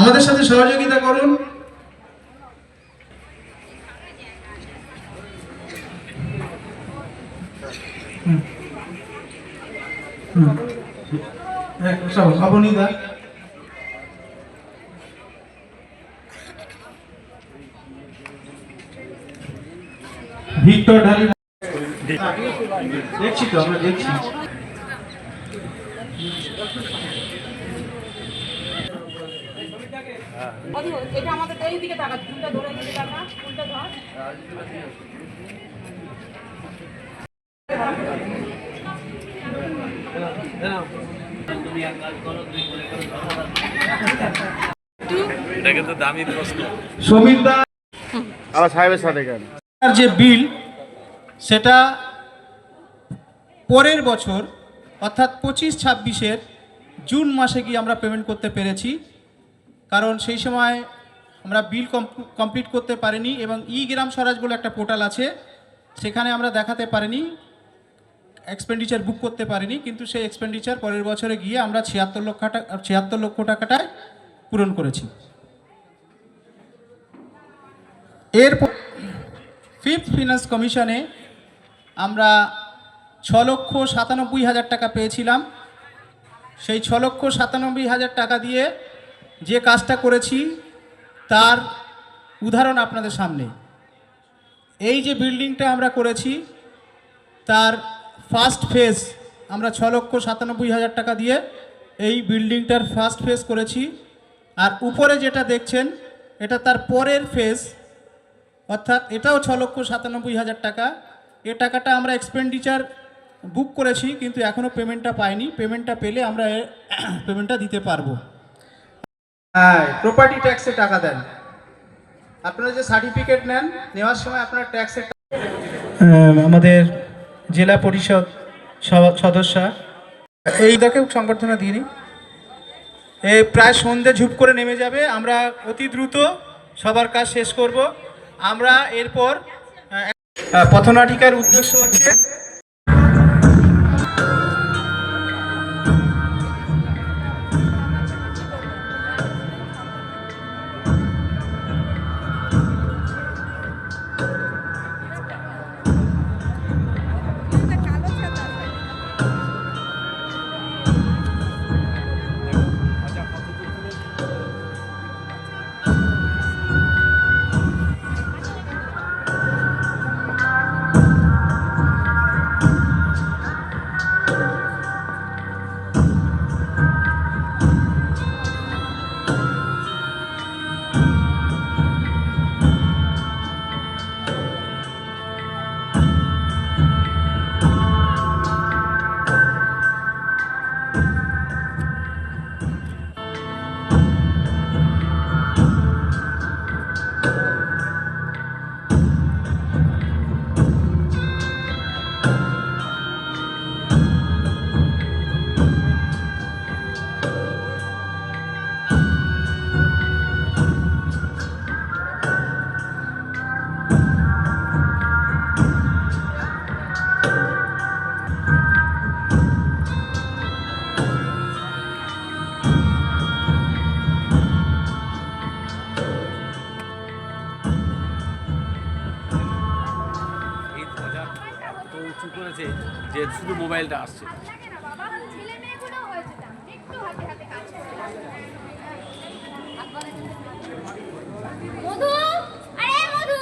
আমাদের সাথে সহযোগিতা করুন। অবনীদা ভিক্টর ঢালি দেখছি তো, আমরা দেখছি। এটা আমাদের এই দিকে টাকা ফুলটা ধরে দিকে টাকা ফুলটা ধর এটা কিন্তু দামি প্রশ্ন। সমীর দা আমার সাহেবের সাথে কেন যে বিল সেটা পরের বছর অর্থাৎ 25-26-এর জুন মাসে গিয়ে আমরা পেমেন্ট করতে পেরেছি, কারণ সেই সময় আমরা বিল কমপ্লিট করতে পারিনি এবং ই গ্রাম স্বরাজ বলে একটা পোর্টাল আছে, সেখানে আমরা দেখাতে পারিনি, এক্সপেন্ডিচার বুক করতে পারিনি, কিন্তু সেই এক্সপেন্ডিচার পরের বছরে গিয়ে আমরা 76 লক্ষ টাকাটায় পূরণ করেছি। এরপর 5th ফিনান্স কমিশনে আমরা 6,97,000 টাকা পেয়েছিলাম। সেই 6,97,000 টাকা দিয়ে যে কাজটা করেছি তার উদাহরণ আপনাদের সামনে। এই যে বিল্ডিংটা আমরা করেছি তার ফার্স্ট ফেজ আমরা 6,97,000 টাকা দিয়ে এই বিল্ডিংটার ফার্স্ট ফেজ করেছি। আর উপরে যেটা দেখছেন এটা তার পরের ফেজ, অর্থাৎ এটাও 6,97,000 টাকা। এ টাকাটা আমরা এক্সপেন্ডিচার বুক করেছি কিন্তু এখনও পেমেন্টটা পাইনি। পেমেন্টটা পেলে আমরা পেমেন্টটা দিতে পারবো। হ্যাঁ, প্রপার্টি ট্যাক্সে টাকা দেন। আপনারা যে সার্টিফিকেট নেন, নেওয়ার সময় আপনারা ট্যাক্সের আমাদের জেলা পরিষদ সদস্য এই দেখে সংবর্ধনা দিইনি, এই প্রায় সন্ধ্যে ঝুপ করে নেমে যাবে। আমরা অতি দ্রুত সবার কাজ শেষ করব। আমরা এরপর পথনাটিকার উদ্দেশ্য হচ্ছে উঁচু করেছে যে শুধু মোবাইলটা আসছে। মধু, আরে মধু,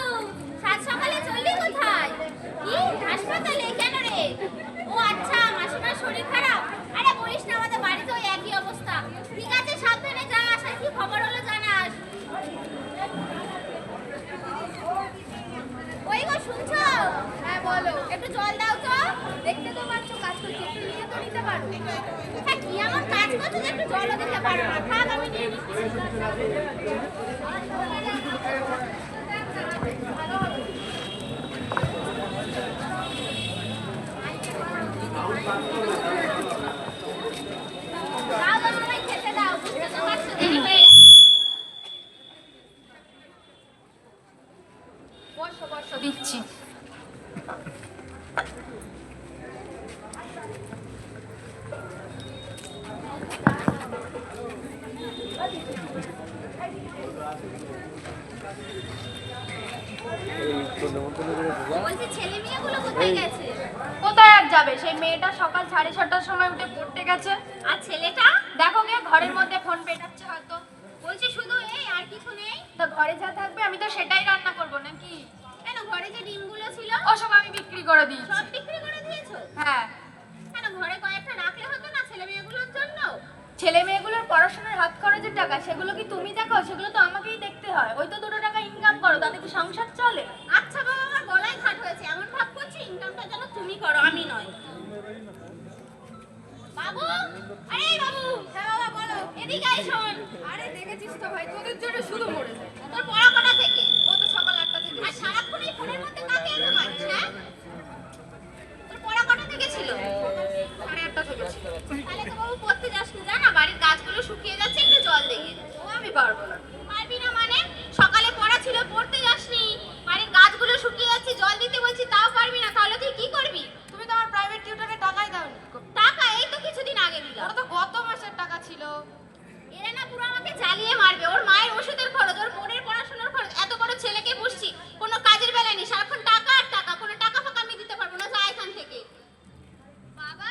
সাত সকালে চললি কোথায়? কি হাসপাতালে? কেন রে? ও আচ্ছা, মাসিমার শরীর খারাপ। আরে বলিস না, আমাদের বাড়িতে ওই একই অবস্থা। ঠিক আছে, সাবধানে যাস, আর কি খবর হলো জানাস। ওই গো, শুনছো? হ্যাঁ বলো। একটু জল দাও তো। দেখতে তো পাচ্ছ কাজ করছি, একটু নিয়ে তো নিতে পারো। হ্যাঁ, কি এমন কাজ করছো যে একটু জলও দিতে পারো না? থাক, আমি নিয়ে নিচ্ছি। দাও তো সবাই খেতে দাও, বুঝতে তো পারছো দেরি হয়ে গেছে। বসো বসো, দিচ্ছি। বলছি ছেলে মেয়েগুলো কোথায় গেছে? কোথায় আর যাবে? সেই মেয়েটা সকাল 6:30টার সময় উঠে পড়তে গেছে। আর ছেলেটা? দেখো গে ঘরের মধ্যে ফোন পেটাচ্ছে হয়তো। বলছি শুধু এই, আর কিছু নেই? তো ঘরে যা থাকবে আমি তো সেটাই রান্না করবো নাকি? কেন, ঘরে যে ডিমগুলো ছিল ওসব আমি বিক্রি করে দিই। সব বিক্রি করে দিয়েছো? হ্যাঁ, কেন, ঘরে কয়েকটা রাখলে হতো না ছেলে মেয়েগুলোর জন্য? ছেলে মেয়েগুলোর পড়াশোনার হাত খরচের টাকা সেগুলো কি তুমি দেখো? সেগুলো তো আমাকেই দেখতে হয়। ওই তো 2 টাকা ইনকাম করো, তাতে কি সংসার চলে? আচ্ছা বাবা, আমার গলায় ঘাট হয়েছে, এমন ভাব করছি ইনকামটা যেন তুমি করো, আমি নয়। বাবু, আরে বাবু। হ্যাঁ বাবা বলো। এদিকে আয়, শোন। আরে দেখেছিস তো ভাই, তোদের জন্য শুধু মরে যায়। তোর পড়া কটা থেকে? ও তো সকাল 8টা থেকে। আর সারাক্ষণ এই ফোনের মধ্যে কাকে এত মারিস, হ্যাঁ? তোর পড়া কটা থেকে ছিল? 8:30টা থেকে ছিল। তাহলে তো বাবু পড়তে যাস না, জানা বাড়ির গাছগুলো শুকিয়ে যাচ্ছে, একটু জল দিয়ে। ও আমি পারবো না। পারবি না মানে? সকালে পড়া ছিল, পড়তে যাসনি, বাড়ির গাছগুলো শুকিয়ে যাচ্ছে, জল দিতে বলছি তাও পারবি না, তাহলে তুই কি করবি? তুমি তো আমার প্রাইভেট টিউটরে টাকাই দাওনি। টাকা এই তো কিছুদিন আগে দিলাম। ওটা তো গত মাসের টাকা ছিল। এরা না পুরো আমাকে জ্বালিয়ে মারবে। ওর মায়ের ওষুধের খরচ, ওর বোনের পড়াশোনার খরচ, এত বড় ছেলেকে পুষছি, কোনো কাজের বেলায় নেই, সারাক্ষণ টাকা আর টাকা, কোনো টাকা ফাঁকা আমি দিতে পারবো না, যা এখান থেকে। বাবা,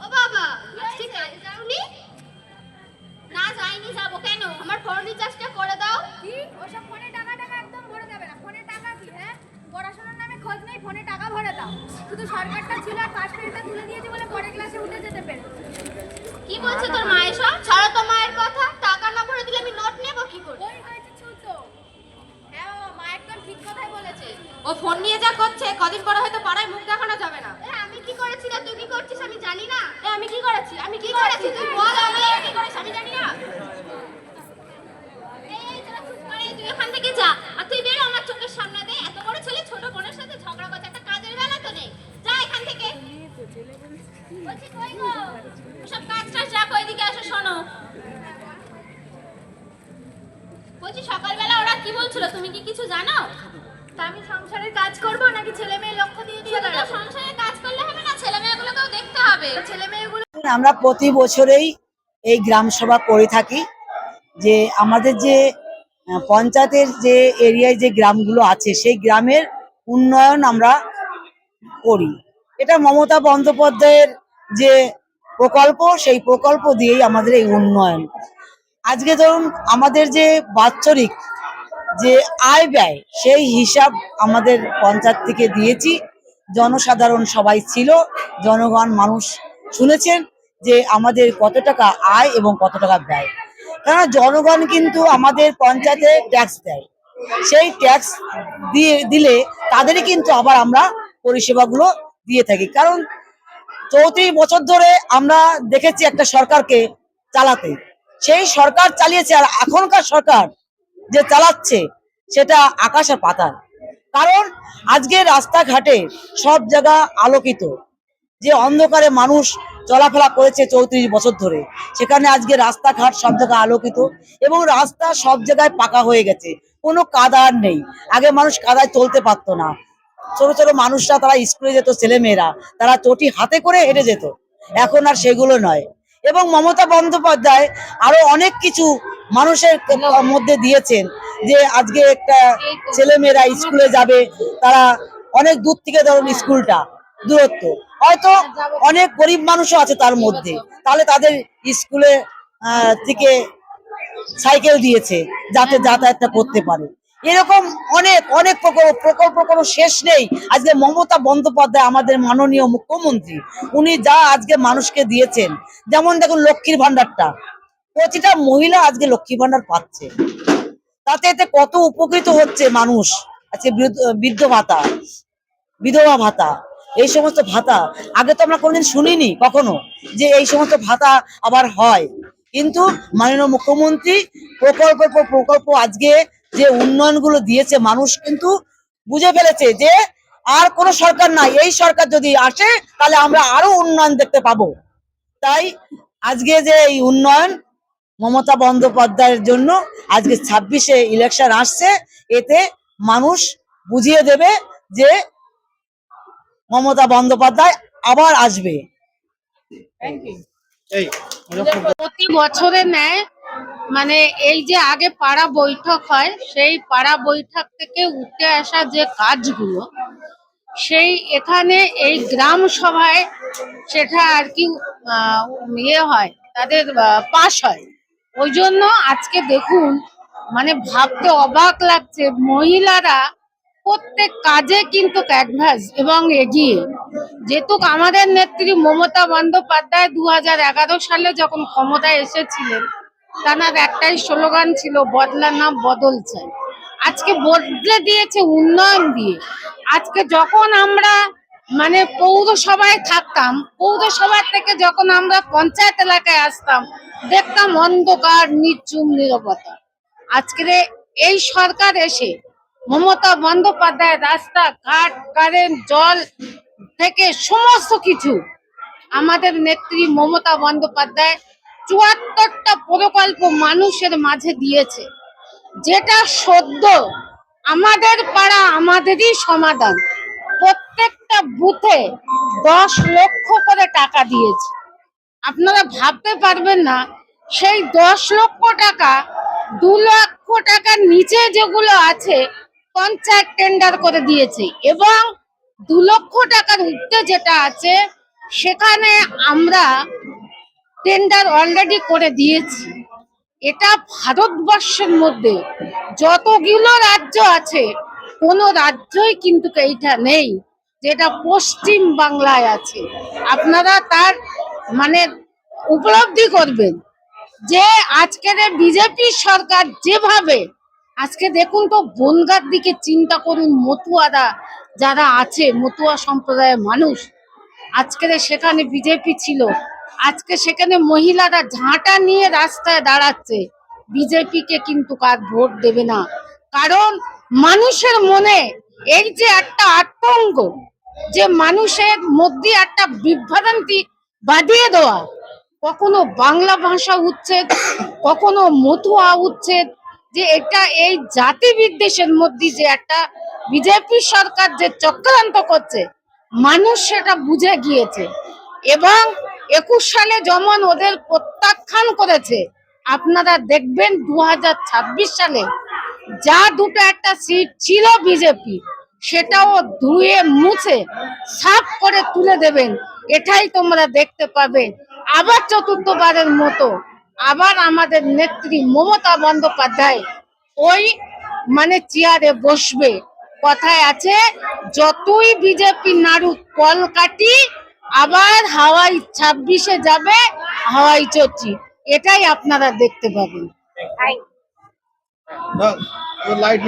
ও বাবা, আজকে কাজে যাওনি? না যাইনি, যাবো কেন? আমার ফোন রিচার্জটা করে দাও। কি ওসব ফোনে টাকা একদম ভরে যাবে না। ফোনে টাকা কি? হ্যাঁ, পড়াশোনার নামে খোঁজ নেই, ফোনে টাকা ভরে দাও। শুধু সরকারটা ছিল আর পাশ ফেলটা তুলে দিয়েছে বলে পরের ক্লাসে উঠে যেতে পেরে। কি বলছে তোর মা এসব? ছাড়ো তো মায়ের কথা। টাকা না ভরে দিলে আমি নোট নেবো কি করে? ওই হয়েছে ছুতো। হ্যাঁ বাবা, মা একদম ঠিক কথাই বলেছে। ও ফোন নিয়ে যা করছে, কদিন পরে হয়তো পাড়ায় মুখ দেখানো যাবে না। আমি কি করেছি না তুই কি করছিস আমি জানি না। আমি কি করেছি? আমি কি কি করেছি করেছি? তুই বল, আমি কি করেছি আমি জানি না। এই তোরা চুপ করে, তুই এখান থেকে যা। আর তুই বেরো আমার চোখের সামনে দিয়ে। এত বড় ছেলে ছোট বোনের সাথে ঝগড়া করছে, একটা কাজের বেলা তো নেই। যা এখান থেকে। বলছি কই গো? সব কাজ টাজ রাখো, এদিকে আসো, শোনো। বলছি সকালবেলা ওরা কি বলছিল, তুমি কি কিছু জানো? তা আমি সংসারের কাজ করব নাকি ছেলে মেয়ে লক্ষ্য দিয়ে দিয়ে শুধু তো বেড়াবো? সংসারে কাজ করলে হবে না, ছেলে মেয়েগুলোকেও দেখতে হবে। ছেলে মেয়েগুলো আমরা প্রতি বছরেই এই গ্রাম সভা করে থাকি। যে আমাদের যে পঞ্চায়েতের যে এরিয়ায় যে গ্রামগুলো আছে সেই গ্রামের উন্নয়ন আমরা করি। এটা মমতা বন্দ্যোপাধ্যায়ের যে প্রকল্প, সেই প্রকল্প দিয়েই আমাদের এই উন্নয়ন। আজকে ধরুন আমাদের যে বাৎসরিক যে আয় ব্যয় সেই হিসাব আমাদের পঞ্চায়েত থেকে দিয়েছি। জনসাধারণ সবাই ছিল, জনগণ মানুষ শুনেছেন যে আমাদের কত টাকা আয় এবং কত টাকা ব্যয়। কারণ জনগণ কিন্তু আমাদের পঞ্চায়েতে ট্যাক্স দেয়, সেই ট্যাক্স দিলে তাদেরই কিন্তু আবার আমরা পরিষেবাগুলো দিয়ে থাকি। কারণ 34 বছর ধরে আমরা দেখেছি একটা সরকারকে চালাতে, সেই সরকার চালিয়েছে, আর এখনকার সরকার যে চালাচ্ছে সেটা আকাশ আর পাতাল। কারণ আজকে রাস্তাঘাটে সব জায়গা আলোকিত, যে অন্ধকারে মানুষ চলাফেরা করেছে 34 বছর ধরে, সেখানে আজকে রাস্তাঘাট সব জায়গায় আলোকিত এবং রাস্তা সব জায়গায় পাকা হয়ে গেছে, কোনো কাদা আর নেই। আগে মানুষ কাদায় চলতে পারতো না, ছোট ছোট মানুষরা তারা স্কুলে যেত, ছেলেমেয়েরা তারা চটি হাতে করে হেঁটে যেত, এখন আর সেগুলো নয়। এবং মমতা বন্দ্যোপাধ্যায় আরো অনেক কিছু মানুষের মধ্যে দিয়েছেন, যে আজকে একটা ছেলেমেয়েরা স্কুলে যাবে, তারা অনেক দূর থেকে ধরুন স্কুলটা দূরত্ব, হয়তো অনেক গরিব মানুষও আছে তার মধ্যে, তাহলে তাদের স্কুলে থেকে সাইকেল দিয়েছে যাতে যাতায়াতটা করতে পারে। এরকম অনেক অনেক প্রকল্প কোনো শেষ নেই। আজকে মমতা বন্দ্যোপাধ্যায় আমাদের মাননীয় মুখ্যমন্ত্রী, উনি যা আজকে মানুষকে দিয়েছেন, যেমন দেখুন লক্ষ্মীর ভান্ডারটা, প্রতিটা মহিলা আজকে লক্ষ্মী ভান্ডার পাচ্ছে, তাতে এতে কত উপকৃত হচ্ছে মানুষ। আজকে বৃদ্ধ ভাতা, বিধবা ভাতা, এই সমস্ত ভাতা আগে তো আমরা কোনোদিন শুনিনি কখনো যে এই সমস্ত ভাতা আবার হয়। কিন্তু মাননীয় মুখ্যমন্ত্রী প্রকল্পের পর প্রকল্প আজকে যে উন্নয়নগুলো দিয়েছে, মানুষ কিন্তু বুঝে ফেলেছে যে আর কোনো সরকার নাই, এই সরকার যদি আসে তাহলে আমরা আরো উন্নয়ন দেখতে পাবো। তাই আজকে যে এই উন্নয়ন মমতা বন্দ্যোপাধ্যায়ের জন্য, আজকে 26-এ ইলেকশন আসছে, এতে মানুষ বুঝিয়ে দেবে যে মমতা বন্দ্যোপাধ্যায় আবার আসবে। এই প্রতি বছরের ন্যায় মানে এই যে আগে পাড়া বৈঠক হয়, সেই পাড়া বৈঠক থেকে উঠে আসা যে কাজগুলো, সেই এখানে এই গ্রাম সভায় সেটা আর কি ইয়ে হয়, তাদের পাশ হয়। ওই জন্য আজকে দেখুন, মানে ভাবতে অবাক লাগছে, মহিলারা প্রত্যেক কাজে কিন্তু ক্যাডভাস এবং এগিয়ে। যেহেতু আমাদের নেত্রী মমতা বন্দ্যোপাধ্যায় 2011 সালে যখন ক্ষমতায় এসেছিলেন, তার একটাই স্লোগান ছিল, বদলা না বদল চাই। আজকে বদলে দিয়েছে উন্নয়ন দিয়ে। আজকে যখন আমরা মানে পৌরসভায় থাকতাম, পৌরসভা থেকে যখন আমরা পঞ্চায়েত এলাকায় আসতাম, দেখতাম অন্ধকার, নির্জুম, নীরবতা। আজকের এই সরকার এসে মমতা বন্দ্যোপাধ্যায় রাস্তাঘাট, কারেন্ট, জল থেকে সমস্ত কিছু আমাদের নেত্রী মমতা বন্দ্যোপাধ্যায় 74টা প্রকল্প মানুষের মাঝে দিয়েছে, যেটা সদ্য আমাদের পাড়া আমাদেরই সমাধান। প্রত্যেকটা বুথে 10 লক্ষ করে টাকা দিয়েছে। আপনারা ভাবতে পারবেন না, সেই 10 লক্ষ টাকা 2 লক্ষ টাকার নিচে যেগুলো আছে পঞ্চায়েত টেন্ডার করে দিয়েছে, এবং 2 লক্ষ টাকার উঠতে যেটা আছে সেখানে আমরা টেন্ডার অলরেডি করে দিয়েছি। এটা ভারতবর্ষের মধ্যে যতগুলো রাজ্য আছে, কোনো রাজ্যই কিন্তু এইটা নেই, যেটা পশ্চিম বাংলায় আছে। আপনারা তার মানে উপলব্ধি করবেন যে আজকের বিজেপি সরকার যেভাবে, আজকে দেখুন তো বনগাঁর দিকে চিন্তা করুন, মতুয়ারা যারা আছে, মতুয়া সম্প্রদায়ের মানুষ, আজকের সেখানে বিজেপি ছিল, আজকে সেখানে মহিলারা ঝাঁটা নিয়ে রাস্তায় দাঁড়াচ্ছে। বিজেপিকে কিন্তু কার ভোট দেবে না, কারণ মানুষের মনে এই যে একটা আতঙ্ক, যে মানুষের মধ্যে একটা বিভ্রান্তি বাঁধিয়ে দেওয়া, কখনো বাংলা ভাষা উচ্ছেদ, কখনো মতুয়া উচ্ছেদ, যে এটা এই জাতি বিদ্বেষের মধ্যে যে একটা বিজেপি সরকার যে চক্রান্ত করছে, মানুষ সেটা বুঝে গিয়েছে। এবং 21 সালে যেমন ওদের প্রত্যাখ্যান করেছে, আপনারা দেখবেন 2026 সালে যা দুটো একটা সিট ছিল বিজেপি, সেটাও ধুয়ে মুছে সাফ করে তুলে দেবেন। এটাই তোমরা দেখতে পাবে। আবার চতুর্থবারের মতো আবার আমাদের নেত্রী মমতা বন্দ্যোপাধ্যায় ওই মানে চেয়ারে বসবে। কথায় আছে, যতই বিজেপি নাড়ুক কলকাঠি, আবার হাওয়াই 26-এ যাবে হাওয়াই চটি। এটাই আপনারা দেখতে পাবেন। লাইট